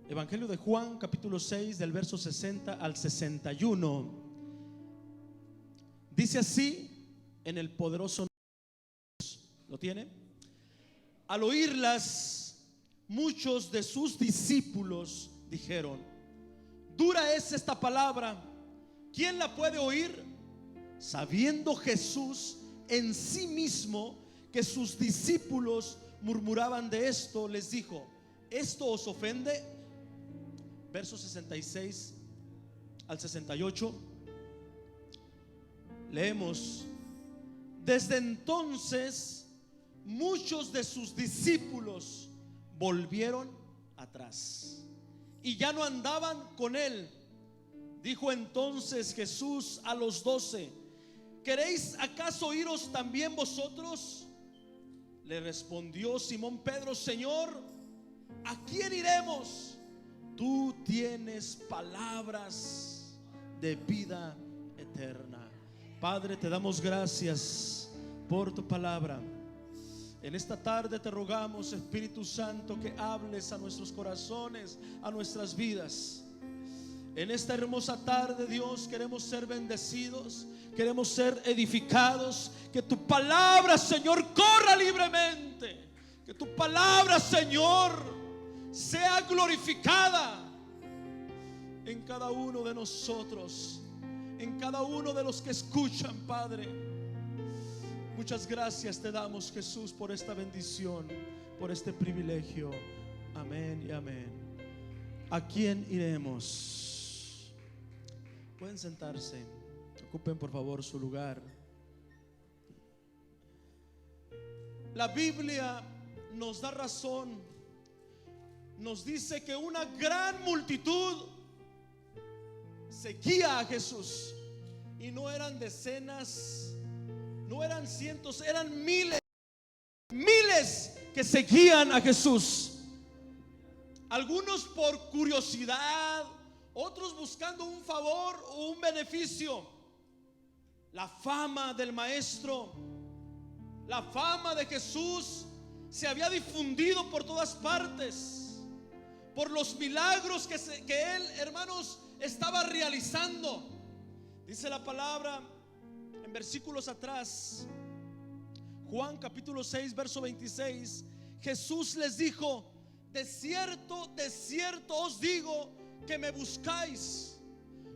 Evangelio de Juan, capítulo 6, del verso 60 al 61. Dice así en el poderoso nombre de Jesús. ¿Lo tiene? Al oírlas, muchos de sus discípulos dijeron: dura es esta palabra, ¿quién la puede oír? Sabiendo Jesús en sí mismo que sus discípulos murmuraban de esto, les dijo: ¿esto os ofende? Versos 66 al 68. Leemos: desde entonces muchos de sus discípulos volvieron atrás y ya no andaban con él. Dijo entonces Jesús a los 12: ¿queréis acaso iros también vosotros? Le respondió Simón Pedro: Señor, ¿a quién iremos? Tú tienes palabras de vida eterna. Padre, te damos gracias por tu palabra. En esta tarde te rogamos, Espíritu Santo, que hables a nuestros corazones, a nuestras vidas. En esta hermosa tarde, Dios, queremos ser bendecidos, queremos ser edificados. Que tu palabra, Señor, corra libremente. Que tu palabra, Señor, sea glorificada en cada uno de nosotros, en cada uno de los que escuchan, Padre. Muchas gracias te damos, Jesús, por esta bendición, por este privilegio. Amén y amén. ¿A quién iremos? Pueden sentarse. Ocupen por favor su lugar. La Biblia nos da razón. Nos dice que una gran multitud seguía a Jesús. Y no eran decenas, no eran cientos, eran miles. Miles que seguían a Jesús. Algunos por curiosidad, otros buscando un favor o un beneficio. La fama del maestro, la fama de Jesús se había difundido por todas partes, por los milagros que él, hermanos, estaba realizando. Dice la palabra en versículos atrás, Juan capítulo 6, verso 26. Jesús les dijo: de cierto os digo que me buscáis.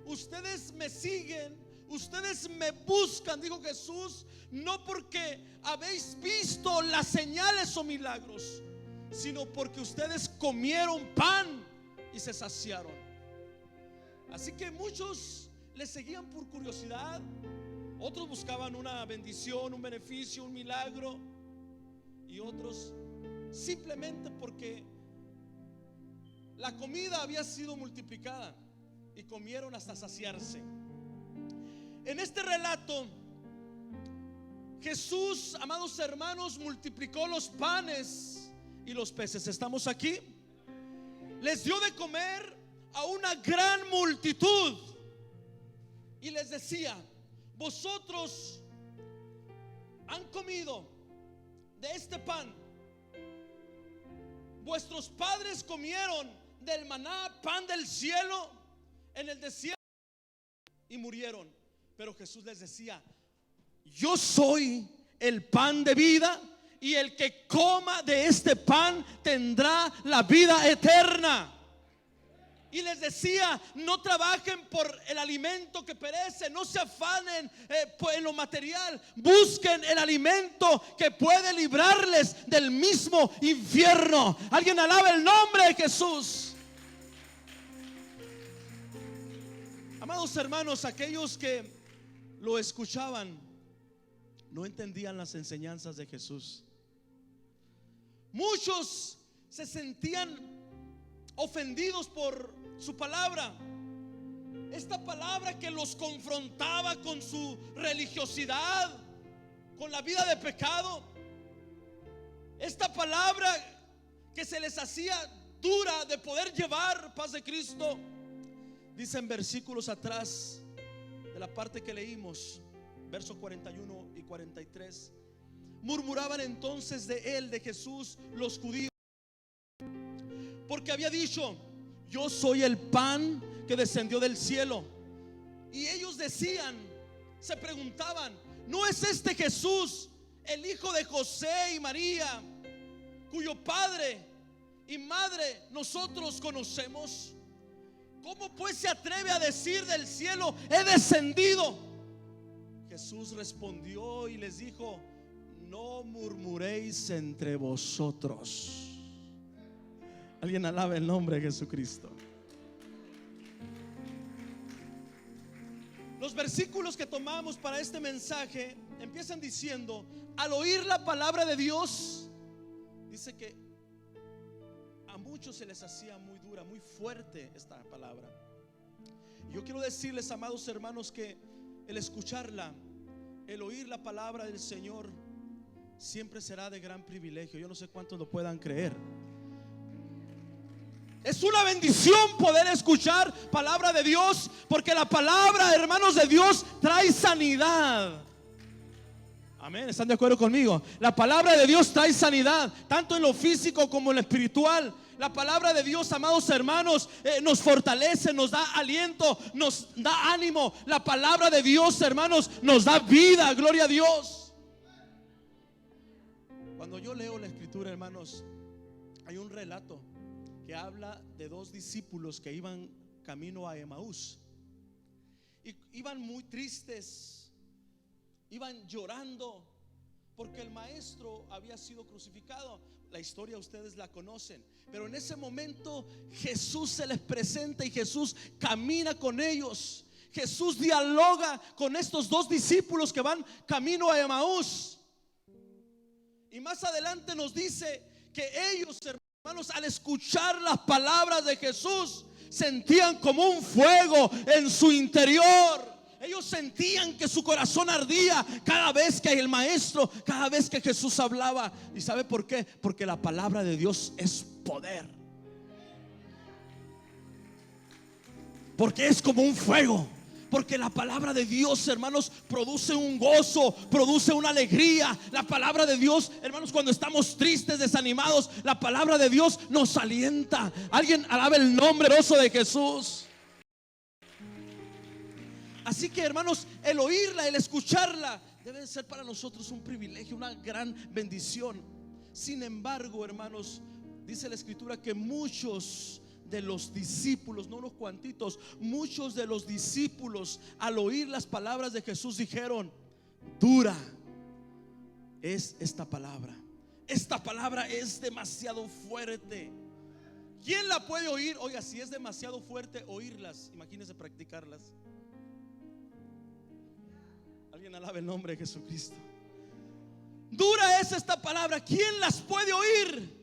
Ustedes me siguen, ustedes me buscan, dijo Jesús, no porque habéis visto las señales o milagros, sino porque ustedes comieron pan y se saciaron. Así que muchos le seguían por curiosidad, otros buscaban una bendición, un beneficio, un milagro, y otros simplemente porque la comida había sido multiplicada y comieron hasta saciarse. En este relato, Jesús, amados hermanos, multiplicó los panes y los peces. ¿Estamos aquí? Les dio de comer a una gran multitud y les decía: vosotros han comido de este pan, vuestros padres comieron del maná, pan del cielo, en el desierto, y murieron. Pero Jesús les decía: yo soy el pan de vida, y el que coma de este pan tendrá la vida eterna. Y les decía: no trabajen por el alimento que perece, no se afanen en lo material, busquen el alimento que puede librarles del mismo infierno. Alguien alaba el nombre de Jesús. Amados hermanos, aquellos que lo escuchaban no entendían las enseñanzas de Jesús. Muchos se sentían ofendidos por su palabra, esta palabra que los confrontaba con su religiosidad, con la vida de pecado, esta palabra que se les hacía dura de poder llevar. Paz de Cristo. Dice en versículos atrás de la parte que leímos, versos 41 y 43: murmuraban entonces de él, de Jesús, los judíos, porque había dicho: yo soy el pan que descendió del cielo. Y ellos decían, se preguntaban, ¿no es este Jesús el hijo de José y María, cuyo padre y madre nosotros conocemos? ¿Cómo pues se atreve a decir del cielo he descendido? Jesús respondió y les dijo, no murmuréis entre vosotros. Alguien alabe el nombre de Jesucristo. Los versículos que tomamos para este mensaje empiezan diciendo, al oír la palabra de Dios, dice que a muchos se les hacía muy dura, muy fuerte esta palabra. Yo quiero decirles, amados hermanos, que el escucharla, el oír la palabra del Señor, siempre será de gran privilegio. Yo no sé cuántos lo puedan creer. Es una bendición poder escuchar palabra de Dios, porque la palabra, hermanos, de Dios trae sanidad. Amén, ¿están de acuerdo conmigo? La palabra de Dios trae sanidad, tanto en lo físico como en lo espiritual. La palabra de Dios, amados hermanos, nos fortalece, nos da aliento, nos da ánimo. La palabra de Dios, hermanos, nos da vida, gloria a Dios. Cuando yo leo la escritura, hermanos, hay un relato que habla de dos discípulos que iban camino a Emaús. Y iban muy tristes, iban llorando porque el maestro había sido crucificado. La historia ustedes la conocen, pero en ese momento Jesús se les presenta y Jesús camina con ellos. Jesús dialoga con estos dos discípulos que van camino a Emaús. Y más adelante nos dice que ellos, hermanos, al escuchar las palabras de Jesús, sentían como un fuego en su interior. Ellos sentían que su corazón ardía cada vez que el maestro, cada vez que Jesús hablaba. ¿Y sabe por qué? Porque la palabra de Dios es poder. Porque es como un fuego. Porque la palabra de Dios, hermanos, produce un gozo, produce una alegría. La palabra de Dios, hermanos, cuando estamos tristes, desanimados, la palabra de Dios nos alienta. Alguien alabe el nombre poderoso de Jesús. Así que, hermanos, el oírla, el escucharla debe ser para nosotros un privilegio, una gran bendición. Sin embargo, hermanos, dice la escritura que muchos de los discípulos, no unos cuantitos, muchos de los discípulos, al oír las palabras de Jesús, dijeron: dura es esta palabra. Esta palabra es demasiado fuerte. ¿Quién la puede oír? Oiga, si es demasiado fuerte oírlas, imagínense practicarlas. Alguien alabe el nombre de Jesucristo. Dura es esta palabra. ¿Quién las puede oír?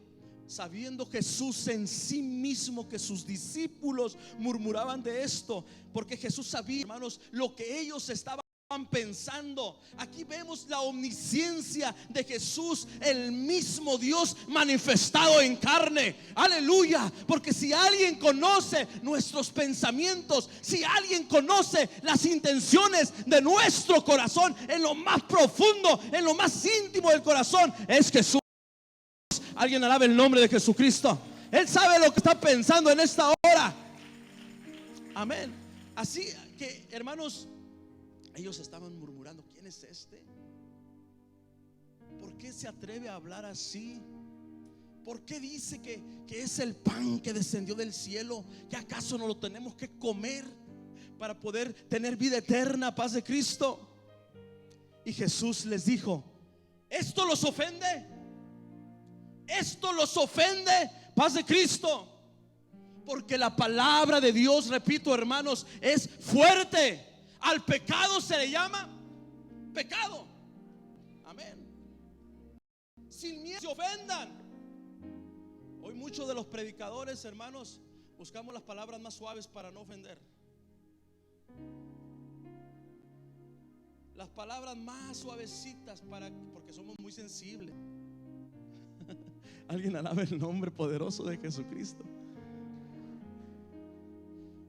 Sabiendo Jesús en sí mismo que sus discípulos murmuraban de esto, porque Jesús sabía, hermanos, lo que ellos estaban pensando. Aquí vemos la omnisciencia de Jesús, el mismo Dios manifestado en carne. Aleluya. Porque si alguien conoce nuestros pensamientos, si alguien conoce las intenciones de nuestro corazón, en lo más profundo, en lo más íntimo del corazón, es Jesús. Alguien alabe el nombre de Jesucristo. Él sabe lo que está pensando en esta hora. Amén. Así que, hermanos, ellos estaban murmurando: ¿quién es este? ¿Por qué se atreve a hablar así? ¿Por qué dice que es el pan que descendió del cielo? ¿Que acaso no lo tenemos que comer para poder tener vida eterna, paz de Cristo? Y Jesús les dijo: ¿esto los ofende? ¿Esto los ofende, paz de Cristo? Porque la palabra de Dios, repito, hermanos, es fuerte. Al pecado se le llama pecado. Amén. Sin miedo se ofendan. Hoy muchos de los predicadores, hermanos, buscamos las palabras más suaves para no ofender. Las palabras más suavecitas porque somos muy sensibles. Alguien alabe el nombre poderoso de Jesucristo.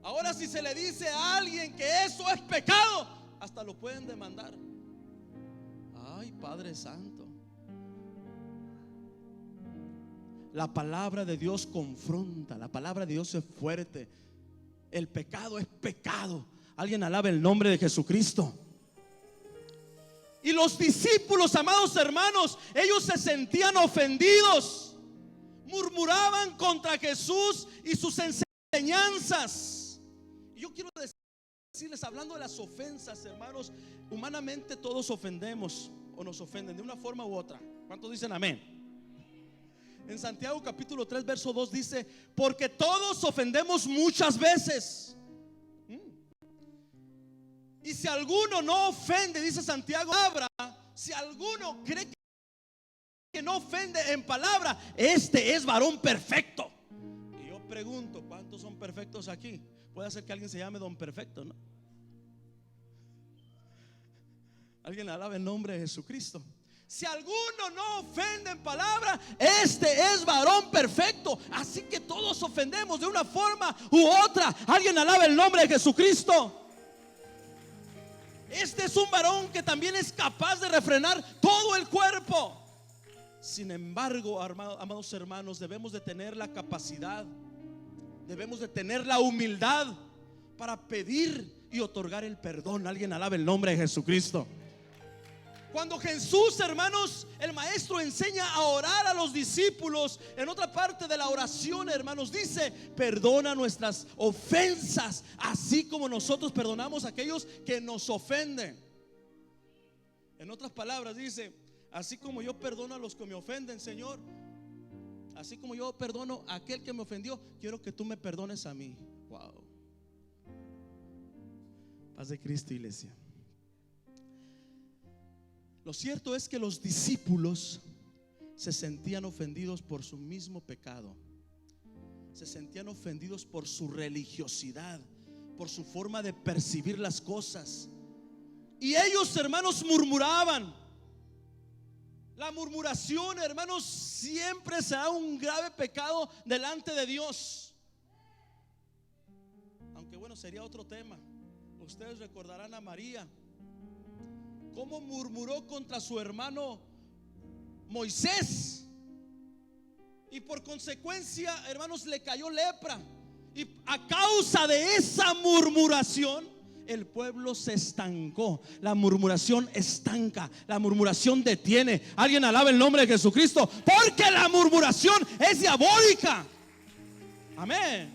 Ahora, si se le dice a alguien que eso es pecado, hasta lo pueden demandar. Ay, Padre Santo. La palabra de Dios confronta, la palabra de Dios es fuerte. El pecado es pecado. Alguien alabe el nombre de Jesucristo. Y los discípulos, amados hermanos, ellos se sentían ofendidos, murmuraban contra Jesús y sus enseñanzas. Y yo quiero decirles, hablando de las ofensas, hermanos, humanamente todos ofendemos o nos ofenden de una forma u otra. ¿Cuántos dicen amén? En Santiago capítulo 3 verso 2 dice: porque todos ofendemos muchas veces. Y si alguno no ofende, dice Santiago, si alguno cree que no ofende en palabra, este es varón perfecto. Y yo pregunto, ¿cuántos son perfectos aquí? Puede ser que alguien se llame don perfecto, ¿no? Alguien alabe el nombre de Jesucristo. Si alguno no ofende en palabra, este es varón perfecto. Así que todos ofendemos de una forma u otra. Alguien alabe el nombre de Jesucristo. Este es un varón que también es capaz de refrenar todo el cuerpo. Sin embargo, amados hermanos, debemos de tener la capacidad, debemos de tener la humildad para pedir y otorgar el perdón. Alguien alabe el nombre de Jesucristo. Cuando Jesús, hermanos, el maestro enseña a orar a los discípulos, en otra parte de la oración, hermanos, dice: perdona nuestras ofensas, así como nosotros perdonamos a aquellos que nos ofenden. En otras palabras dice: así como yo perdono a los que me ofenden, Señor, así como yo perdono a aquel que me ofendió, quiero que tú me perdones a mí. Wow. Paz de Cristo, iglesia. Lo cierto es que los discípulos se sentían ofendidos por su mismo pecado. Se sentían ofendidos por su religiosidad, por su forma de percibir las cosas. Y ellos, hermanos, murmuraban. La murmuración, hermanos, siempre será un grave pecado delante de Dios. Aunque bueno, sería otro tema. Ustedes recordarán a María, cómo murmuró contra su hermano Moisés, y por consecuencia, hermanos, le cayó lepra. Y a causa de esa murmuración, el pueblo se estancó. La murmuración estanca, la murmuración detiene. Alguien alabe el nombre de Jesucristo, porque la murmuración es diabólica. Amén.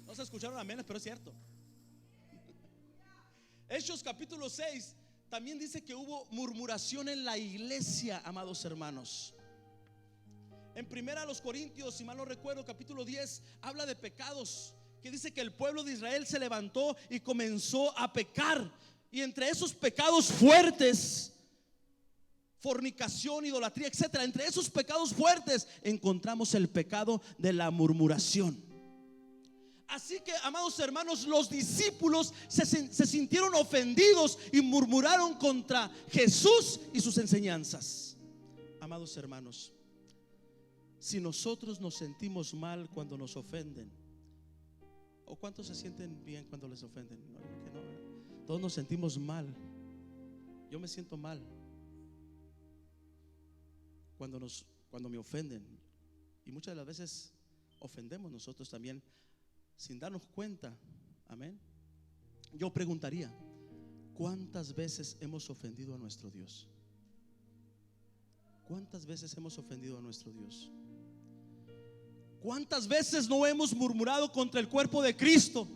No se escucharon amén, pero es cierto. Hechos capítulo 6 también dice que hubo murmuración en la iglesia, amados hermanos. En primera a los Corintios, si mal no recuerdo, capítulo 10, habla de pecados, que dice que el pueblo de Israel se levantó y comenzó a pecar. Y entre esos pecados fuertes, fornicación, idolatría, etcétera, entre esos pecados fuertes encontramos el pecado de la murmuración. Así que, amados hermanos, los discípulos se sintieron ofendidos y murmuraron contra Jesús y sus enseñanzas. Amados hermanos, si nosotros nos sentimos mal cuando nos ofenden, ¿o cuántos se sienten bien cuando les ofenden? No, que no, todos nos sentimos mal. Yo me siento mal cuando me ofenden, y muchas de las veces ofendemos nosotros también sin darnos cuenta. Amén. Yo preguntaría: ¿cuántas veces hemos ofendido a nuestro Dios? ¿Cuántas veces hemos ofendido a nuestro Dios? ¿Cuántas veces no hemos murmurado contra el cuerpo de Cristo,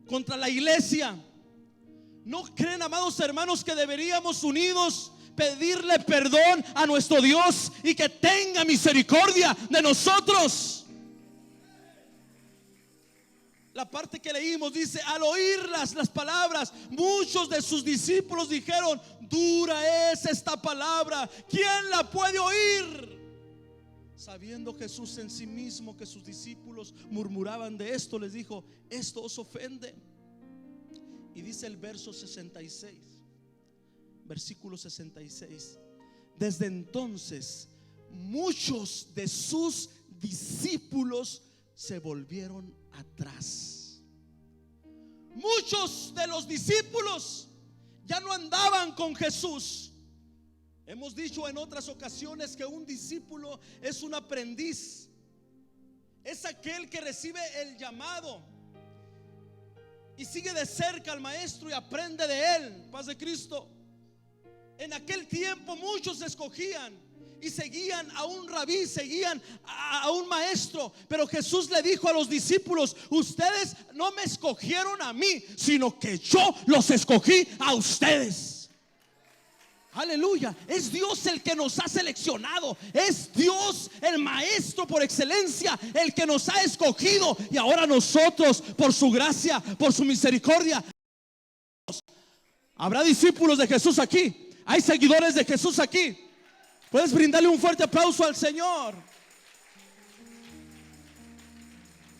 contra la iglesia? ¿No creen, amados hermanos, que deberíamos unidos pedirle perdón a nuestro Dios y que tenga misericordia de nosotros? La parte que leímos dice: al oír las palabras, muchos de sus discípulos dijeron: dura es esta palabra, ¿quién la puede oír? Sabiendo Jesús en sí mismo que sus discípulos murmuraban de esto, les dijo: esto os ofende. Y dice el verso 66, versículo 66: desde entonces muchos de sus discípulos se volvieron atrás. Muchos de los discípulos ya no andaban con Jesús. Hemos dicho en otras ocasiones que un discípulo es un aprendiz. Es aquel que recibe el llamado y sigue de cerca al maestro y aprende de él. Paz de Cristo. En aquel tiempo muchos escogían y seguían a un rabí, seguían a un maestro. Pero Jesús le dijo a los discípulos: ustedes no me escogieron a mí, sino que yo los escogí a ustedes. Aleluya. Es Dios el que nos ha seleccionado. Es Dios el maestro por excelencia, el que nos ha escogido. Y ahora nosotros, por su gracia, por su misericordia, habrá discípulos de Jesús aquí. Hay seguidores de Jesús aquí. Puedes brindarle un fuerte aplauso al Señor.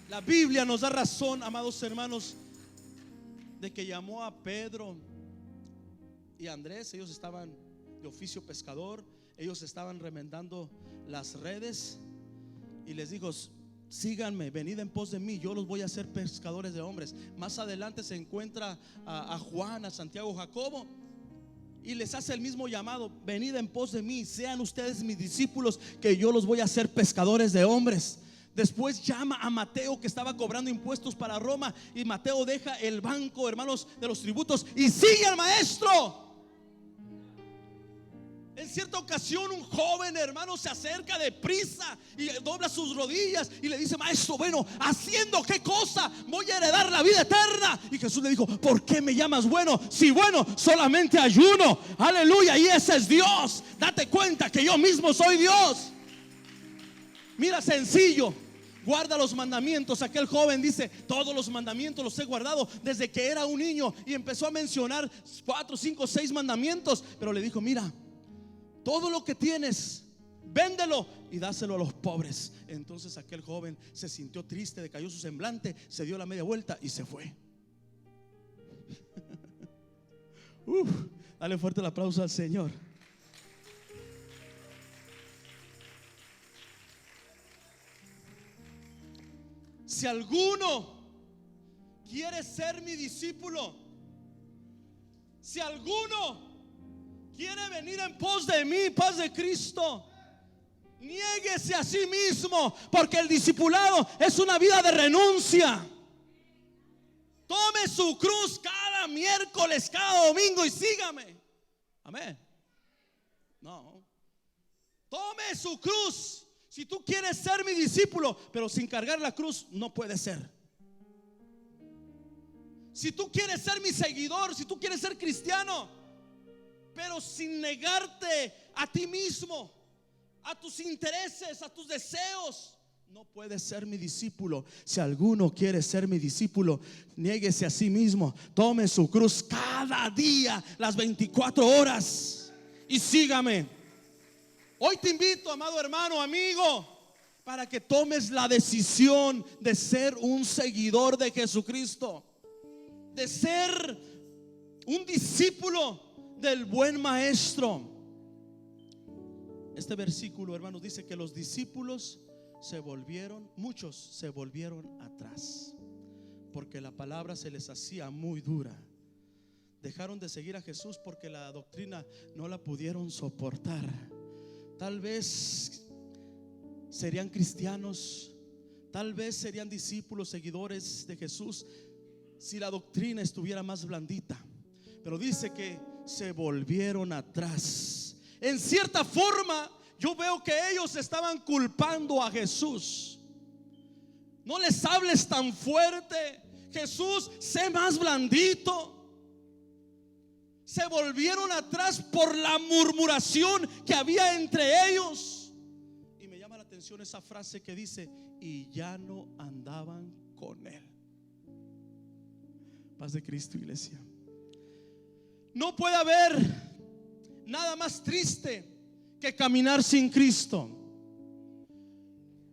La Biblia nos da razón, amados hermanos, de que llamó a Pedro y Andrés. Ellos estaban de oficio pescador, ellos estaban remendando las redes, y les dijo: síganme, venid en pos de mí, yo los voy a hacer pescadores de hombres. Más adelante se encuentra a Juan, a Santiago, Jacobo, y les hace el mismo llamado: venid en pos de mí, sean ustedes mis discípulos, que yo los voy a hacer pescadores de hombres. Después llama a Mateo, que estaba cobrando impuestos para Roma, y Mateo deja el banco, hermanos, de los tributos y sigue al maestro. En cierta ocasión un joven, hermano, se acerca deprisa y dobla sus rodillas y le dice: maestro, bueno, ¿haciendo qué cosa voy a heredar la vida eterna? Y Jesús le dijo: ¿por qué me llamas bueno? Si bueno, solamente ayuno. Aleluya, y ese es Dios. Date cuenta que yo mismo soy Dios. Mira, sencillo: guarda los mandamientos. Aquel joven dice: todos los mandamientos los he guardado desde que era un niño. Y empezó a mencionar 4, 5, 6 mandamientos. Pero le dijo: mira, todo lo que tienes, véndelo y dáselo a los pobres. Entonces aquel joven se sintió triste, decayó su semblante, se dio la media vuelta y se fue. Dale fuerte el aplauso al Señor. Si alguno quiere ser mi discípulo, si alguno quiere venir en pos de mí, paz de Cristo, niéguese a sí mismo, porque el discipulado es una vida de renuncia. Tome su cruz cada miércoles, cada domingo y sígame. Amén. No, tome su cruz. Si tú quieres ser mi discípulo, pero sin cargar la cruz, no puede ser. Si tú quieres ser mi seguidor, si tú quieres ser cristiano, pero sin negarte a ti mismo, a tus intereses, a tus deseos, no puedes ser mi discípulo. Si alguno quiere ser mi discípulo, niéguese a sí mismo, tome su cruz cada día, las 24 horas y sígame. Hoy te invito, amado hermano, amigo, para que tomes la decisión de ser un seguidor de Jesucristo, de ser un discípulo del buen maestro. Este versículo, hermanos, dice que los discípulos se volvieron, muchos se volvieron atrás, porque la palabra se les hacía muy dura. Dejaron de seguir a Jesús porque la doctrina no la pudieron soportar. Tal vez serían cristianos, tal vez serían discípulos, seguidores de Jesús, si la doctrina estuviera más blandita. Pero dice que se volvieron atrás. En cierta forma, yo veo que ellos estaban culpando a Jesús. No les hables tan fuerte, Jesús, sé más blandito. Se volvieron atrás por la murmuración que había entre ellos. Y me llama la atención esa frase que dice: y ya no andaban con él. Paz de Cristo, iglesia. No puede haber nada más triste que caminar sin Cristo.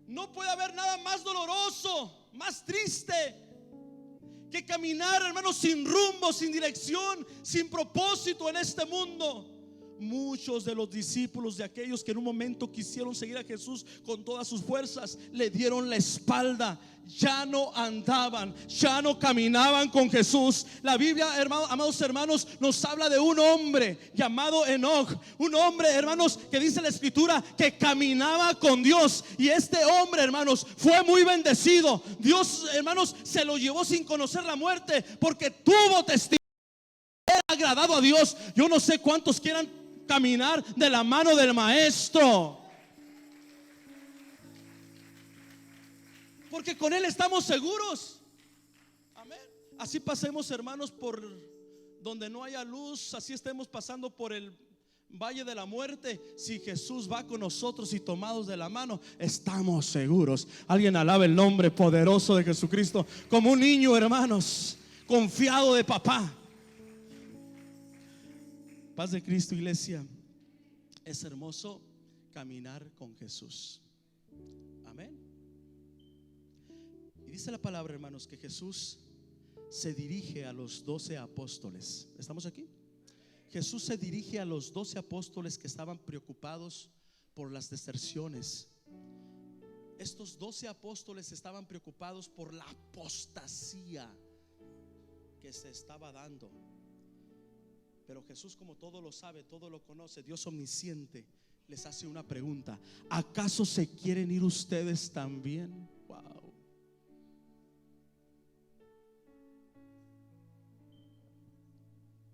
No puede haber nada más doloroso, más triste que caminar, hermanos, sin rumbo, sin dirección, sin propósito en este mundo. Muchos de los discípulos, de aquellos que en un momento quisieron seguir a Jesús con todas sus fuerzas, le dieron la espalda. ya no andaban, ya no caminaban con Jesús. La Biblia, amados hermanos, nos habla de un hombre llamado Enoch, un hombre, hermanos, que dice la escritura que caminaba con Dios. Y este hombre, hermanos, fue muy bendecido. Dios, hermanos, se lo llevó sin conocer la muerte, porque tuvo testimonio, era agradado a Dios. Yo no sé cuántos quieran caminar de la mano del Maestro, porque con Él estamos seguros. Amén. Así pasemos, hermanos, por donde no haya luz, así estemos pasando por el valle de la muerte. Si Jesús va con nosotros y tomados de la mano, estamos seguros. Alguien alabe el nombre poderoso de Jesucristo. Como un niño, hermanos, confiado de papá. Paz de Cristo, iglesia. Es hermoso caminar con Jesús. Amén. Y dice la palabra, hermanos, que Jesús se dirige a los 12 apóstoles. ¿Estamos aquí? Jesús se dirige a los 12 apóstoles que estaban preocupados por las deserciones. Estos 12 apóstoles estaban preocupados por la apostasía que se estaba dando. Pero Jesús, como todo lo sabe, todo lo conoce, Dios omnisciente, les hace una pregunta: ¿acaso se quieren ir ustedes también? Wow.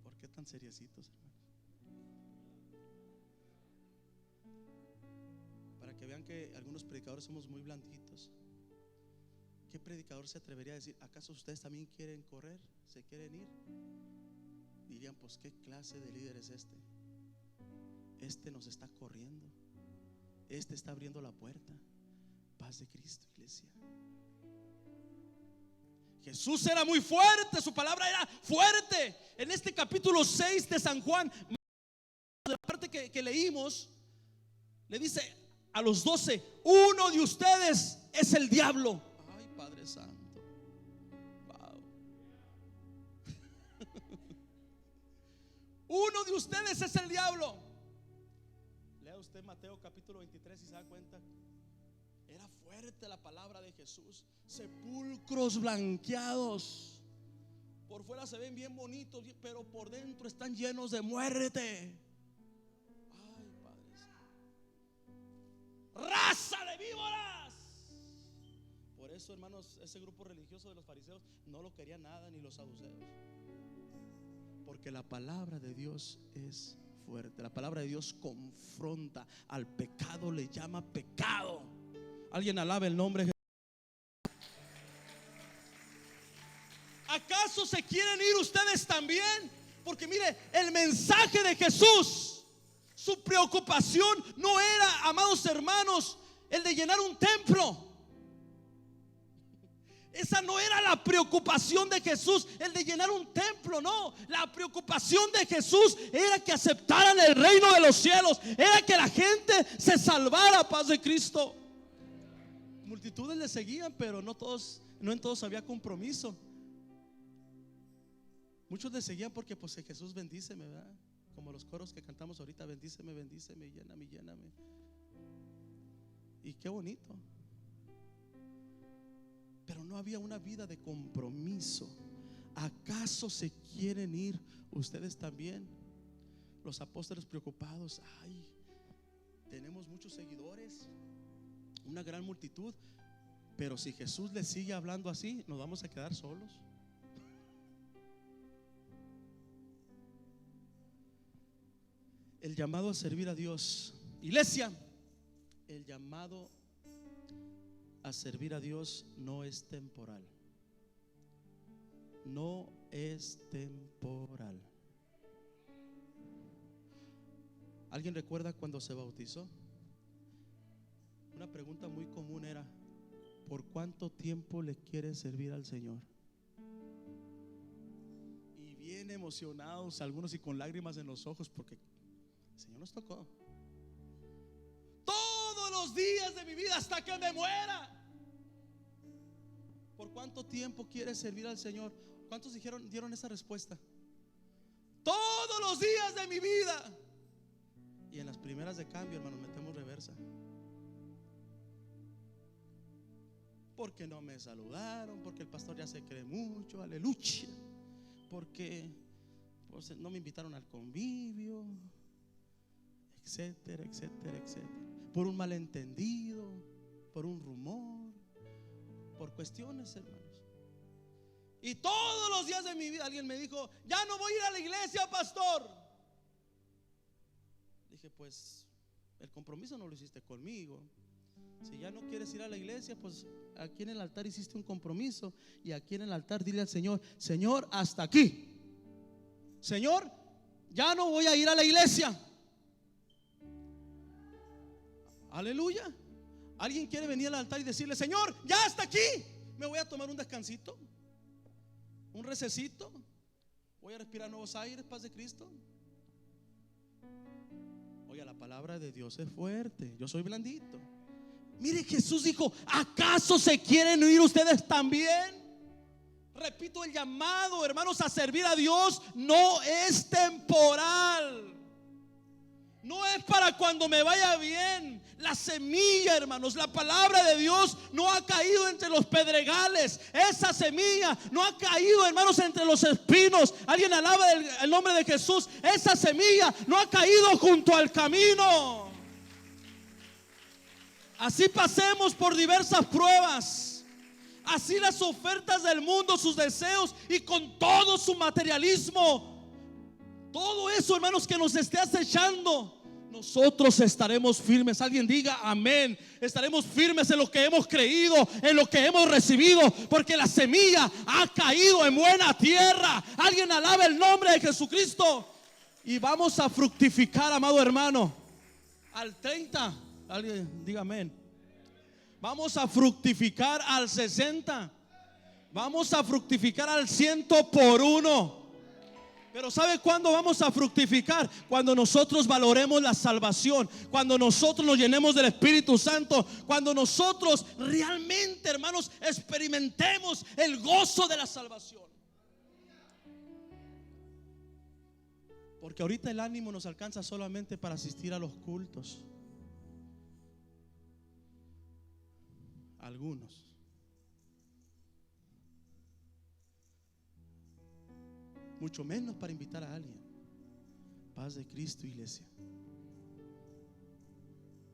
¿Por qué tan seriecitos, hermanos? Para que vean que algunos predicadores somos muy blanditos. ¿Qué predicador se atrevería a decir: ¿acaso ustedes también quieren correr? ¿Se quieren ir? Dirían: pues qué clase de líder es este. Este nos está corriendo, este está abriendo la puerta. Paz de Cristo, iglesia. Jesús era muy fuerte, su palabra era fuerte. En este capítulo 6 de San Juan, la parte que leímos, le dice a los 12: uno de ustedes es el diablo. Ay, Padre Santo. Uno de ustedes es el diablo. Lea usted Mateo capítulo 23 y se da cuenta. Era fuerte la palabra de Jesús. Sepulcros blanqueados, por fuera se ven bien bonitos, pero por dentro están llenos de muerte. Ay, Padre Santo. Raza de víboras. Por eso, hermanos, ese grupo religioso de los fariseos no lo quería nada, ni los saduceos. Porque la palabra de Dios es fuerte. La palabra de Dios confronta al pecado, le llama pecado. Alguien alabe el nombre de Jesús. ¿Acaso se quieren ir ustedes también? Porque mire, el mensaje de Jesús, su preocupación no era, amados hermanos, el de llenar un templo. Esa no era la preocupación de Jesús, el de llenar un templo, no. La preocupación de Jesús era que aceptaran el reino de los cielos, era que la gente se salvara. Paz de Cristo. Multitudes le seguían, pero no en todos había compromiso. Muchos le seguían porque pues Jesús bendíceme, ¿verdad? Como los coros que cantamos ahorita: bendíceme, bendíceme, lléname, lléname. Y qué bonito. Pero no había una vida de compromiso. ¿Acaso se quieren ir ustedes también? Los apóstoles preocupados: ay, tenemos muchos seguidores, una gran multitud, pero si Jesús les sigue hablando así, nos vamos a quedar solos. El llamado a servir a Dios, iglesia, el llamado a servir a Dios no es temporal. No es temporal. ¿Alguien recuerda cuando se bautizó? Una pregunta muy común era: ¿por cuánto tiempo le quieres servir al Señor? Y bien emocionados algunos y con lágrimas en los ojos, porque el Señor nos tocó. Todos los días de mi vida hasta que me muera. ¿Por cuánto tiempo quieres servir al Señor? ¿Cuántos dieron esa respuesta? Todos los días de mi vida. Y en las primeras de cambio, hermanos, metemos reversa. porque no me saludaron, porque el pastor ya se cree mucho, aleluya, porque pues, no me invitaron al convivio, etcétera, etcétera, etcétera, por un malentendido, por un rumor, por cuestiones, hermanos. Y todos los días de mi vida alguien me dijo: ya no voy a ir a la iglesia, pastor. Dije: pues el compromiso no lo hiciste conmigo. Si ya no quieres ir a la iglesia, pues aquí en el altar hiciste un compromiso, y aquí en el altar dile al Señor: Señor, hasta aquí. Señor, ya no voy a ir a la iglesia. Aleluya. ¿Alguien quiere venir al altar y decirle: Señor, ya hasta aquí? Me voy a tomar un descansito, un recesito, voy a respirar nuevos aires, paz de Cristo. Oiga, la palabra de Dios es fuerte. Yo soy blandito. Mire, Jesús dijo: ¿acaso se quieren ir ustedes también? Repito, el llamado, hermanos, a servir a Dios no es temporal. No es para cuando me vaya bien. La semilla, hermanos, la palabra de Dios no ha caído entre los pedregales. Esa semilla no ha caído, hermanos, entre los espinos. Alguien alaba el nombre de Jesús. Esa semilla no ha caído junto al camino. Así pasemos por diversas pruebas, así las ofertas del mundo, sus deseos y con todo su materialismo, todo eso, hermanos, que nos esté acechando, nosotros estaremos firmes. Alguien diga amén. Estaremos firmes en lo que hemos creído, en lo que hemos recibido, porque la semilla ha caído en buena tierra. Alguien alabe el nombre de Jesucristo. Y vamos a fructificar, amado hermano, al 30. Alguien diga amén. Vamos a fructificar al 60. Vamos a fructificar al 100 por 1. Pero ¿sabe cuándo vamos a fructificar? Cuando nosotros valoremos la salvación, cuando nosotros nos llenemos del Espíritu Santo, cuando nosotros realmente, hermanos, experimentemos el gozo de la salvación. Porque ahorita el ánimo nos alcanza solamente para asistir a los cultos. Algunos. Mucho menos para invitar a alguien. Paz de Cristo, iglesia.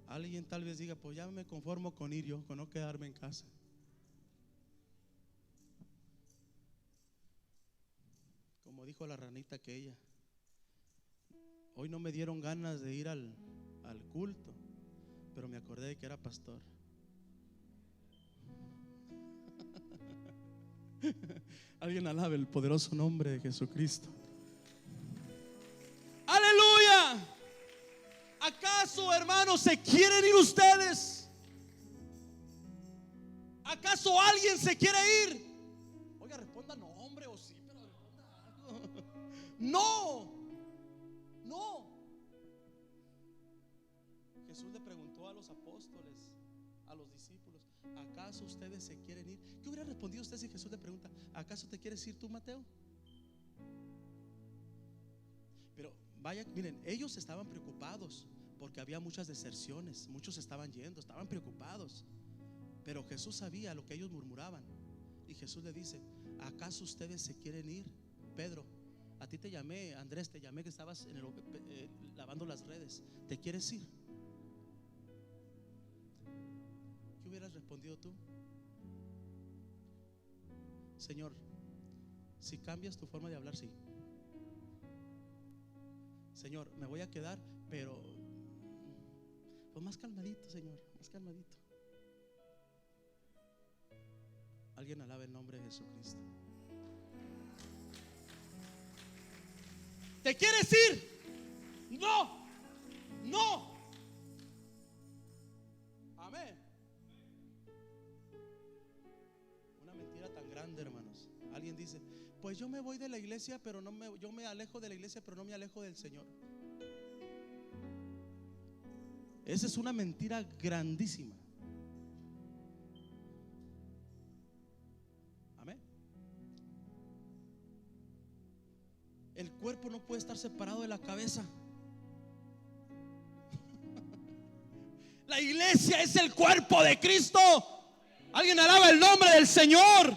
Alguien tal vez diga: pues ya me conformo con ir yo, con no quedarme en casa. Como dijo la ranita aquella: hoy no me dieron ganas de ir al culto, pero me acordé de que era pastor. Alguien alabe el poderoso nombre de Jesucristo. Aleluya. ¿Acaso, hermanos, se quieren ir ustedes? ¿Acaso alguien se quiere ir? Oiga, responda no, hombre, o sí, pero responda algo. No. Jesús le preguntó a los apóstoles, a los discípulos: ¿acaso ustedes se quieren ir? ¿Qué hubiera respondido usted si Jesús le pregunta: ¿acaso te quieres ir tú, Mateo? Pero vaya, miren, ellos estaban preocupados porque había muchas deserciones, muchos estaban yendo, estaban preocupados. Pero Jesús sabía lo que ellos murmuraban, y Jesús le dice: ¿acaso ustedes se quieren ir? Pedro, a ti te llamé, Andrés, te llamé que estabas lavando las redes. ¿Te quieres ir? ¿Qué hubieras respondido tú? Señor, si cambias tu forma de hablar, sí. Señor, me voy a quedar, pero pues más calmadito, Señor, más calmadito. Alguien alabe el nombre de Jesucristo. ¿Te quieres ir? No. Amén. Una mentira tan grande, hermanos. Alguien dice: pues yo me voy de la iglesia, pero yo me alejo de la iglesia, pero no me alejo del Señor. Esa es una mentira grandísima. Amén. El cuerpo no puede estar separado de la cabeza. La iglesia es el cuerpo de Cristo. Alguien alaba el nombre del Señor.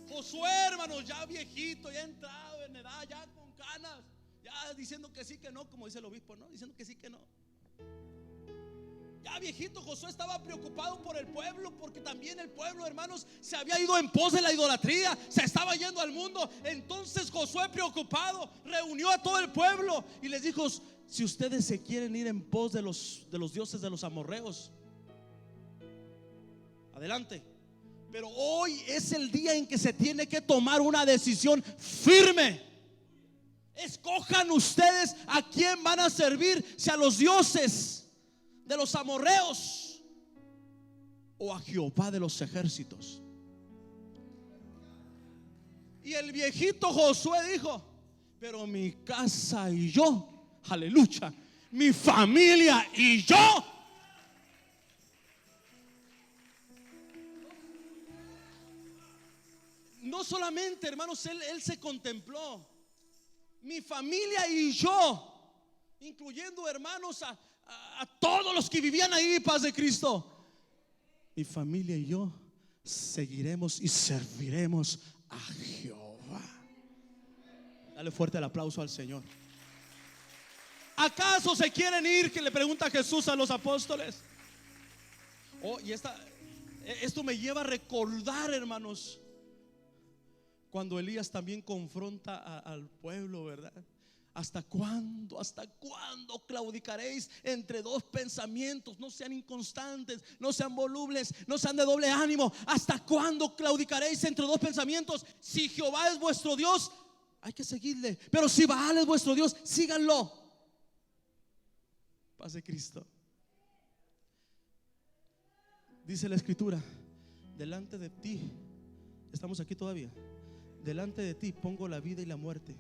Josué, hermanos, ya viejito, ya entrado en edad, ya con canas, ya diciendo que sí, que no, como dice el obispo, ¿no? Diciendo que sí, que no. Ya viejito, Josué estaba preocupado por el pueblo, porque también el pueblo, hermanos, se había ido en pos de la idolatría, se estaba yendo al mundo. Entonces Josué, preocupado, reunió a todo el pueblo y les dijo: si ustedes se quieren ir en pos de los dioses de los amorreos, adelante. Pero hoy es el día en que se tiene que tomar una decisión firme. Escojan ustedes a quién van a servir, si a los dioses de los amorreos o a Jehová de los ejércitos. Y el viejito Josué dijo: pero mi casa y yo, aleluya, mi familia y yo. No solamente, hermanos, él se contempló: mi familia y yo, incluyendo, hermanos, a todos los que vivían ahí, paz de Cristo. Mi familia y yo seguiremos y serviremos a Jehová. Dale fuerte el aplauso al Señor. ¿Acaso se quieren ir? Que le pregunta Jesús a los apóstoles. Oh, y esto me lleva a recordar, hermanos, cuando Elías también confronta al pueblo, ¿verdad? ¿Hasta cuándo claudicaréis entre dos pensamientos? No sean inconstantes, no sean volubles, no sean de doble ánimo. ¿Hasta cuándo claudicaréis entre dos pensamientos? Si Jehová es vuestro Dios, hay que seguirle, pero si Baal es vuestro Dios, síganlo. Paz de Cristo. Dice la Escritura: delante de ti, estamos aquí todavía, delante de ti pongo la vida y la muerte.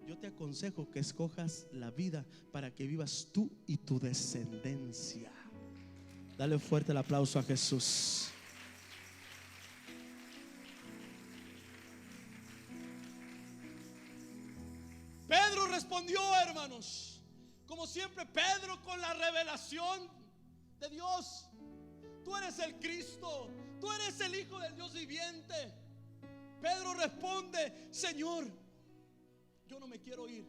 Yo te aconsejo que escojas la vida para que vivas tú y tu descendencia. Dale fuerte el aplauso a Jesús. Pedro respondió, hermanos, como siempre, Pedro con la revelación de Dios: tú eres el Cristo, tú eres el Hijo del Dios viviente. Pedro responde: Señor, yo no me quiero ir.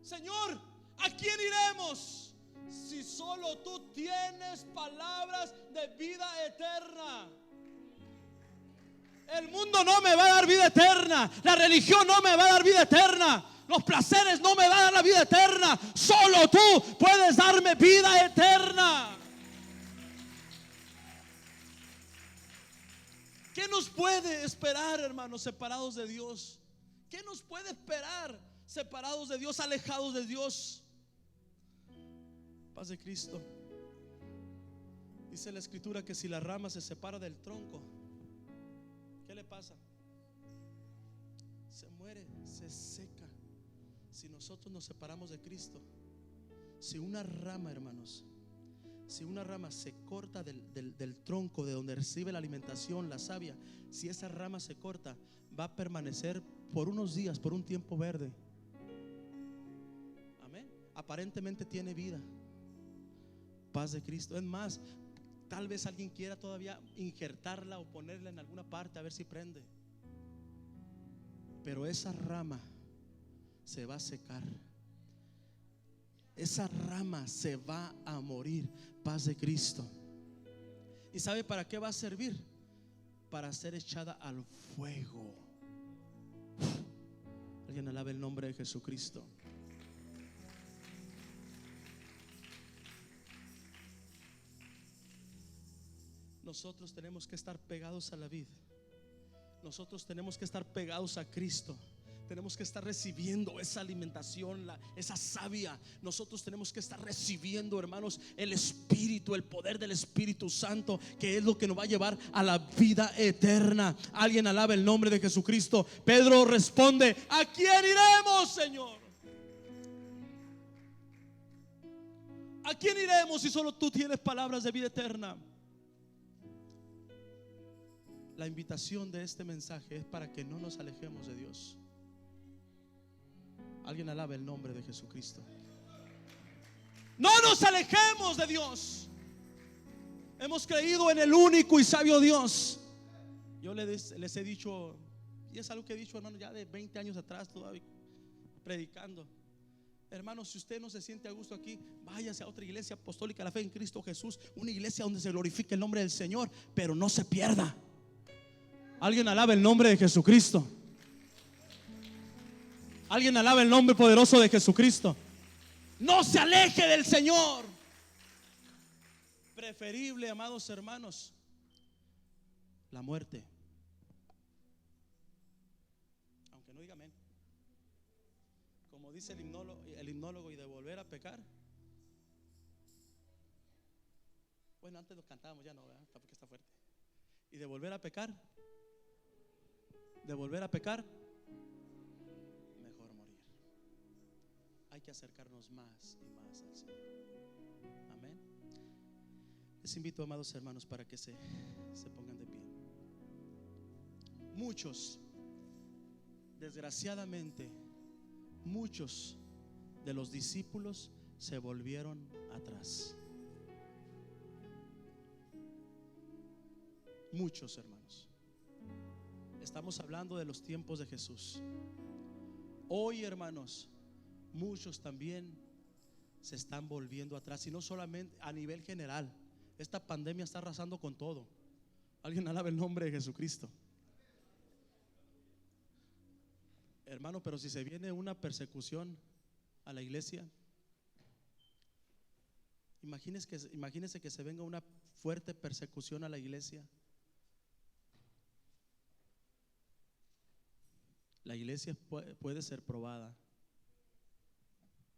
Señor, ¿a quién iremos? Si solo tú tienes palabras de vida eterna. El mundo no me va a dar vida eterna, la religión no me va a dar vida eterna, los placeres no me van a dar la vida eterna. Solo tú puedes darme vida eterna. ¿Qué nos puede esperar, hermanos, separados de Dios? ¿Qué nos puede esperar separados de Dios, alejados de Dios? Paz de Cristo. Dice la Escritura que si la rama se separa del tronco, ¿qué le pasa? Se muere, se seca. Si nosotros nos separamos de Cristo, si una rama, hermanos, si una rama se corta del tronco de donde recibe la alimentación, la savia, si esa rama se corta, va a permanecer por unos días, por un tiempo verde. Amén. Aparentemente tiene vida. Paz de Cristo. Es más, tal vez alguien quiera todavía injertarla o ponerla en alguna parte a ver si prende. Pero esa rama se va a secar. Esa rama se va a morir. Paz de Cristo. ¿Y sabe para qué va a servir? Para ser echada al fuego. Alguien alabe el nombre de Jesucristo. Nosotros tenemos que estar pegados a la vid. Nosotros tenemos que estar pegados a Cristo. Tenemos que estar recibiendo esa alimentación, esa savia. Nosotros tenemos que estar recibiendo, hermanos, el Espíritu, el poder del Espíritu Santo, que es lo que nos va a llevar a la vida eterna. Alguien alaba el nombre de Jesucristo. Pedro responde: ¿a quién iremos, Señor? ¿A quién iremos si solo tú tienes palabras de vida eterna? La invitación de este mensaje es para que no nos alejemos de Dios. Alguien alaba el nombre de Jesucristo. No nos alejemos de Dios. Hemos creído en el único y sabio Dios. Yo les he dicho, y es algo que he dicho, hermano, ya de 20 años atrás, todavía predicando. Hermano, si usted no se siente a gusto aquí, váyase a otra iglesia apostólica, la fe en Cristo Jesús, una iglesia donde se glorifique el nombre del Señor, pero no se pierda. Alguien alaba el nombre de Jesucristo. Alguien alaba el nombre poderoso de Jesucristo. No se aleje del Señor. Preferible, amados hermanos, la muerte. Aunque no diga amén. Como dice el himnólogo, y de volver a pecar. Bueno, antes lo cantábamos, ya no, ¿verdad? Porque está fuerte. Y de volver a pecar, mejor morir. Hay que acercarnos más y más al Señor. Amén. Les invito, amados hermanos, para que se pongan de pie. Muchos, desgraciadamente, muchos de los discípulos se volvieron atrás. Muchos, hermanos. Estamos hablando de los tiempos de Jesús. Hoy, hermanos, muchos también se están volviendo atrás. Y no solamente a nivel general. Esta pandemia está arrasando con todo. Alguien alaba el nombre de Jesucristo. Hermano, pero si se viene una persecución a la iglesia, imagínese que se venga una fuerte persecución a la iglesia. La iglesia puede ser probada.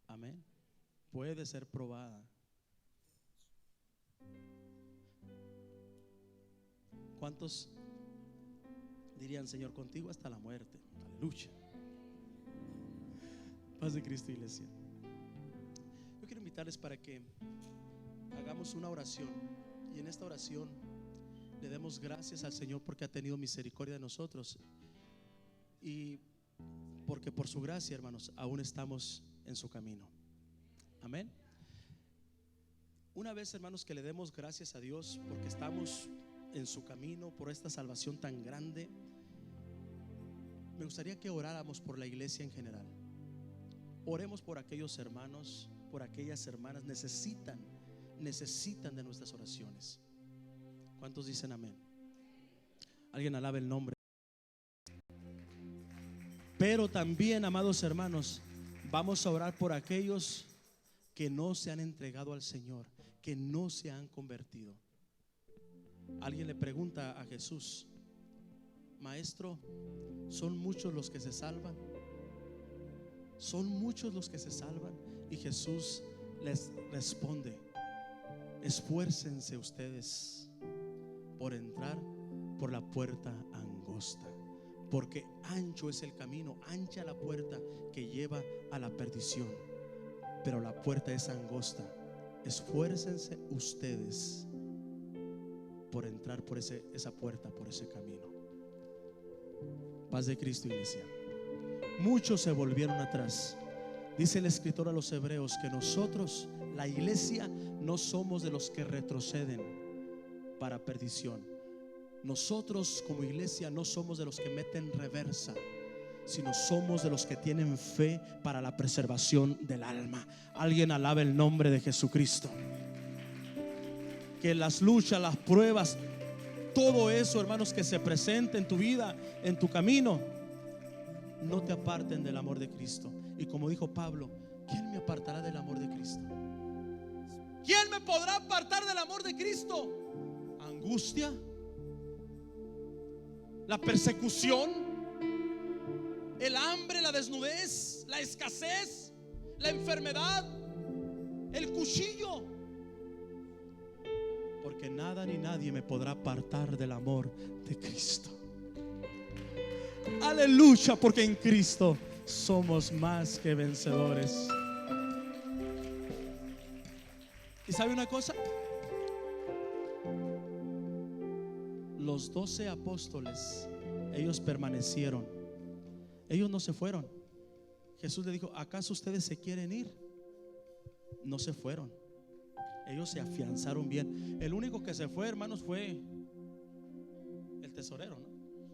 Amén. Puede ser probada. ¿Cuántos dirían, Señor, contigo hasta la muerte? Aleluya. Paz de Cristo, iglesia. Yo quiero invitarles para que hagamos una oración, y en esta oración le demos gracias al Señor porque ha tenido misericordia de nosotros, y porque por su gracia, hermanos, aún estamos en su camino. Amén. Una vez, hermanos, que le demos gracias a Dios porque estamos en su camino, por esta salvación tan grande, me gustaría que oráramos por la iglesia en general. Oremos por aquellos hermanos, por aquellas hermanas. Necesitan de nuestras oraciones. ¿Cuántos dicen amén? Alguien alaba el nombre. Pero también, amados hermanos, vamos a orar por aquellos que no se han entregado al Señor, que no se han convertido. Alguien le pregunta a Jesús: Maestro, ¿son muchos los que se salvan? ¿Son muchos los que se salvan? Y Jesús les responde: esfuércense ustedes por entrar por la puerta angosta, porque ancho es el camino, ancha la puerta que lleva a la perdición, pero la puerta es angosta. Esfuércense ustedes por entrar por esa puerta, por ese camino. Paz de Cristo, iglesia. Muchos se volvieron atrás. Dice el escritor a los hebreos que nosotros, la iglesia, no somos de los que retroceden para perdición. Nosotros como iglesia no somos de los que meten reversa, sino somos de los que tienen fe para la preservación del alma. Alguien alabe el nombre de Jesucristo. Que las luchas, las pruebas, todo eso, hermanos, que se presente en tu vida, en tu camino, no te aparten del amor de Cristo. Y como dijo Pablo: ¿quién me apartará del amor de Cristo? ¿Quién me podrá apartar del amor de Cristo? Angustia, la persecución, el hambre, la desnudez, la escasez, la enfermedad, el cuchillo. Porque nada ni nadie me podrá apartar del amor de Cristo. Aleluya, porque en Cristo somos más que vencedores. ¿Y sabe una cosa? Los 12 apóstoles, ellos permanecieron. Ellos no se fueron. Jesús le dijo: ¿acaso ustedes se quieren ir? no se fueron. Ellos se afianzaron bien. El único que se fue, hermanos, fue el tesorero, ¿no?